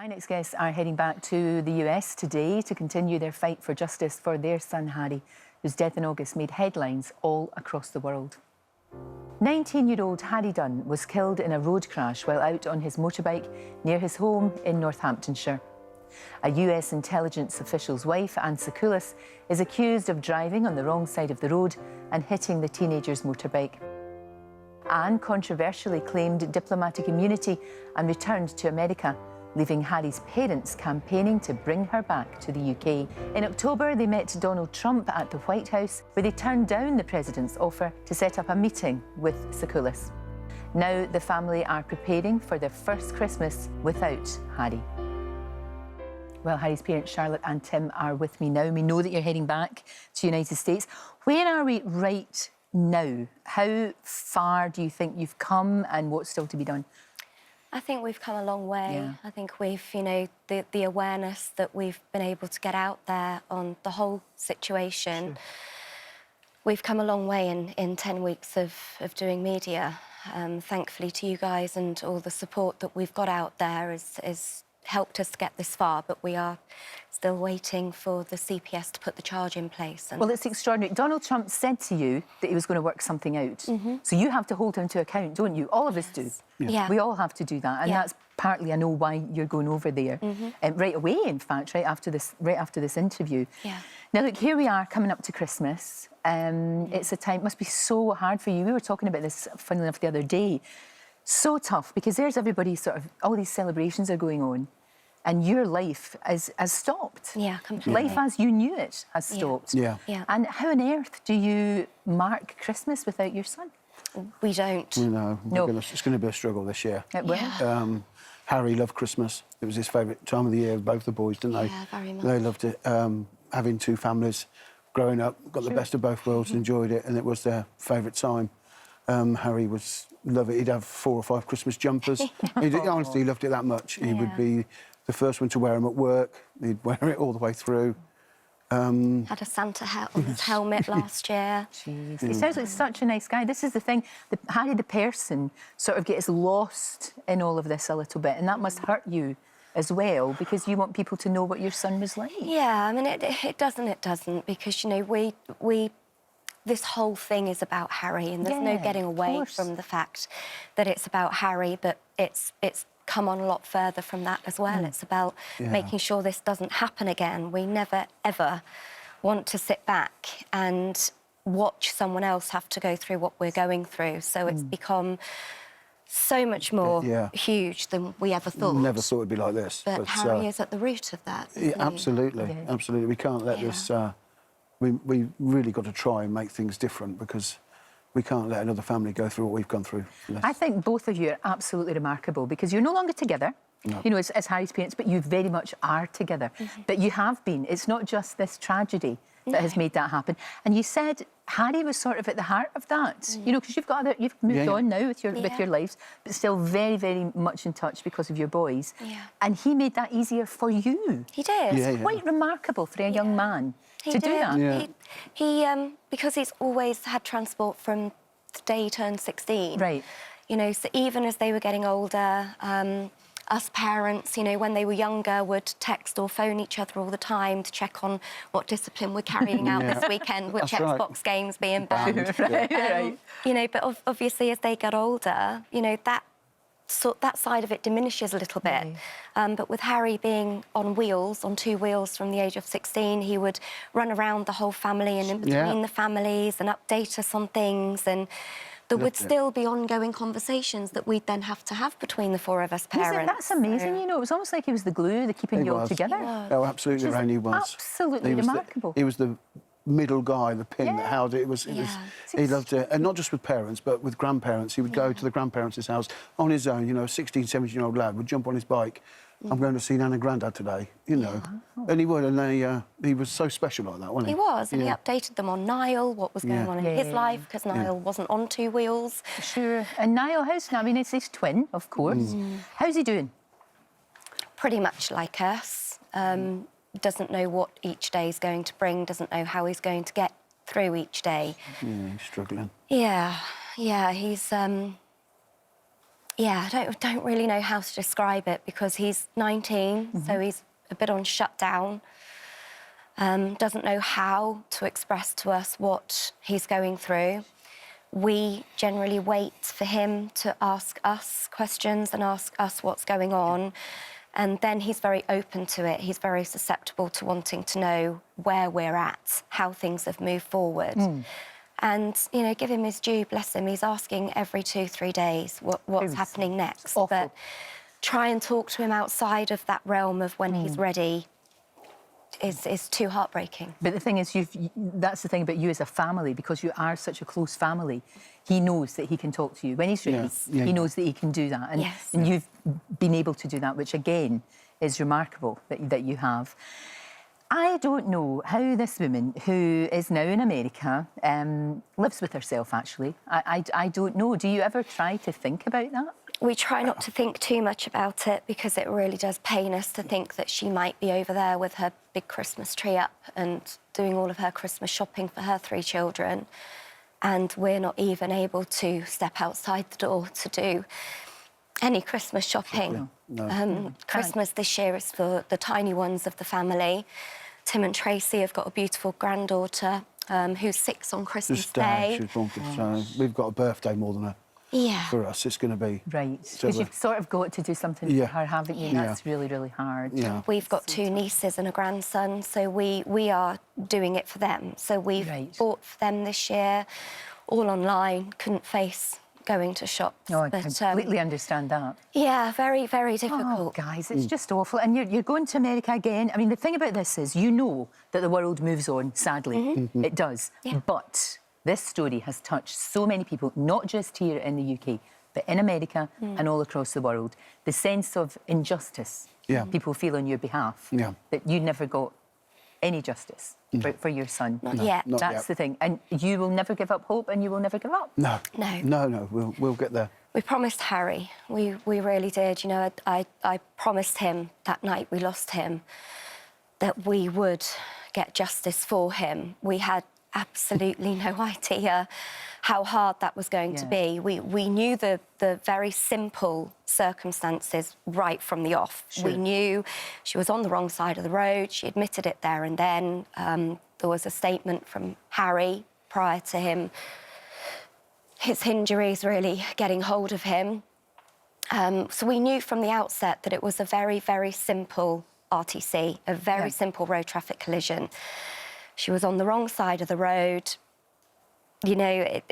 My next guests are heading back to the US today to continue their fight for justice for their son Harry, whose death in August made headlines all across the world. 19-year-old Harry Dunn was killed in a road crash while out on his motorbike near his home in Northamptonshire. A US intelligence official's wife, Anna Sacoolas, is accused of driving on the wrong side of the road and hitting the teenager's motorbike. Anne controversially claimed diplomatic immunity and returned to America, leaving Harry's parents campaigning to bring her back to the UK. In October, they met Donald Trump at the White House, where they turned down the president's offer to set up a meeting with Sacoolas. Now the family are preparing for their first Christmas without Harry. Well, Harry's parents, Charlotte and Tim, are with me now. We know that you're heading back to the United States. Where are we right now? How far do you think you've come and what's still to be done? I think we've come a long way. Yeah. I think we've, the awareness that we've been able to get out there on the whole situation. Sure. We've come a long way in 10 weeks of doing media. Thankfully to you guys and all the support that we've got out there has helped us to get this far, but we are still waiting for the CPS to put the charge in place. Well, it's extraordinary. Donald Trump said to you that he was going to work something out. Mm-hmm. So you have to hold him to account, don't you? All of us do. Yeah. We all have to do that. And that's partly, I know, why you're going over there. Mm-hmm. Right away, in fact, right after this interview. Yeah. Now, look, here we are coming up to Christmas. It's a time, it must be so hard for you. We were talking about this, funnily enough, the other day. So tough, because there's everybody all these celebrations are going on. And your life has stopped. Yeah, completely. Life as you knew it has stopped. Yeah. And how on earth do you mark Christmas without your son? We don't. No. It's going to be a struggle this year. It will. Yeah. Harry loved Christmas. It was his favourite time of the year, both the boys, didn't they? Yeah, very much. They loved it. Having two families, growing up, got the best of both worlds, enjoyed it, and it was their favourite time. Harry was love it. He'd have 4 or 5 Christmas jumpers. Honestly, he loved it that much. He would be the first one to wear them at work. He'd wear it all the way through. Had a Santa hat on his helmet last year. Jeez. He sounds like such a nice guy. This is the thing. Harry, the person, sort of gets lost in all of this a little bit, and that must hurt you as well, because you want people to know what your son was like. Yeah, I mean, it doesn't, because, this whole thing is about Harry, and there's no getting away from the fact that it's about Harry, but it's come on a lot further from that as well. It's about making sure this doesn't happen again. We never, ever want to sit back and watch someone else have to go through what we're going through. So it's become so much more huge than we ever thought. Never thought it'd be like this. But Harry is at the root of that. Yeah, absolutely, absolutely. We can't let this... We really got to try and make things different, because we can't let another family go through what we've gone through. I think both of you are absolutely remarkable, because you're no longer together, as Harry's parents, but you very much are together. But you have been. It's not just this tragedy that has made that happen. And you said Harry was sort of at the heart of that, because you've moved on now with your lives, but still very, very much in touch because of your boys. Yeah. And he made that easier for you. He did. It's quite remarkable for a young man to do that. Yeah. He because he's always had transport from the day he turned 16. Right. So even as they were getting older, us parents, when they were younger, would text or phone each other all the time to check on what discipline we're carrying out this weekend, which Xbox games being banned. But obviously as they get older, that side of it diminishes a little bit. But with Harry being on 2 wheels from the age of 16, he would run around the whole family and in between the families and update us on things, and there would still be ongoing conversations that we'd then have to have between the 4 of us parents. That's amazing, It was almost like he was the glue, the keeping you all together. Oh, absolutely, Lorraine, he was. Absolutely remarkable. He was the middle guy, the pin that held it. He loved it, and not just with parents, but with grandparents. He would go to the grandparents' house on his own. A 16, 17-year-old lad would jump on his bike. I'm going to see Nan and Grandad today, And he would, and he was so special like that, wasn't he? He was, and he updated them on Niall, what was going on in his life, because Niall wasn't on 2 wheels. Sure. And Niall, it's his twin, of course. How's he doing? Pretty much like us. Doesn't know what each day is going to bring, doesn't know how he's going to get through each day. Yeah, he's struggling. Yeah, he's yeah, I don't really know how to describe it because he's 19, so he's a bit on shutdown. Doesn't know how to express to us what he's going through. We generally wait for him to ask us questions and ask us what's going on. And then he's very open to it. He's very susceptible to wanting to know where we're at, how things have moved forward. And, you know, give him his due, bless him. He's asking every 2-3 days what's happening next. Awful. But try and talk to him outside of that realm of when he's ready is too heartbreaking. But the thing is, that's the thing about you as a family, because you are such a close family. He knows that he can talk to you when he's ready. He knows that he can do that. And, and you've been able to do that, which, again, is remarkable that you have. I don't know how this woman, who is now in America, lives with herself, actually. I don't know. Do you ever try to think about that? We try not to think too much about it because it really does pain us to think that she might be over there with her big Christmas tree up and doing all of her Christmas shopping for her 3 children. And we're not even able to step outside the door to do any Christmas shopping. No. Christmas this year is for the tiny ones of the family. Tim and Tracy have got a beautiful granddaughter who's 6 on Christmas Day. She's born so we've got a birthday more than for us. It's going to be... Right, because you've sort of got to do something for her, haven't you? That's really, really hard. We've got 2 nieces and a grandson, so we are doing it for them. So we've bought for them this year, all online, couldn't face going to shops. No, I completely understand that. Yeah, very, very difficult. Oh, guys, it's just awful. And you're going to America again. I mean, the thing about this is, you know that the world moves on, sadly. It does. But this story has touched so many people, not just here in the UK, but in America and all across the world. The sense of injustice people feel on your behalf, that you never got any justice for your son. Not yet. That's the thing. And you will never give up hope, and you will never give up. No. We'll get there. We promised Harry. We really did. You know, I promised him that night we lost him that we would get justice for him. We had absolutely no idea how hard that was going to be. We knew the very simple circumstances right from the off. We knew she was on the wrong side of the road. She admitted it there and then. There was a statement from Harry prior to him, his injuries really getting hold of him. So we knew from the outset that it was a very, very simple RTC, a very simple road traffic collision. She was on the wrong side of the road. You know,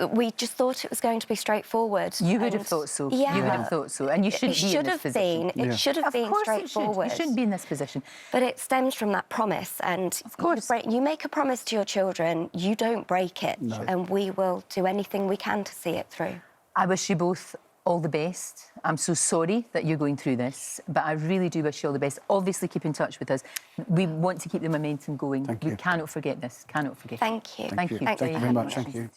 we just thought it was going to be straightforward. You would have thought so. Yeah. You would have thought so. And you shouldn't be in this position. It should have been straightforward. You shouldn't be in this position. But it stems from that promise. And of course, you make a promise to your children, you don't break it. No. And we will do anything we can to see it through. I wish you both all the best. I'm so sorry that you're going through this, but I really do wish you all the best. Obviously, keep in touch with us. We want to keep the momentum going. Thank we you. cannot forget this. Cannot forget. Thank you. Thank you. Thank you very much. Thank you.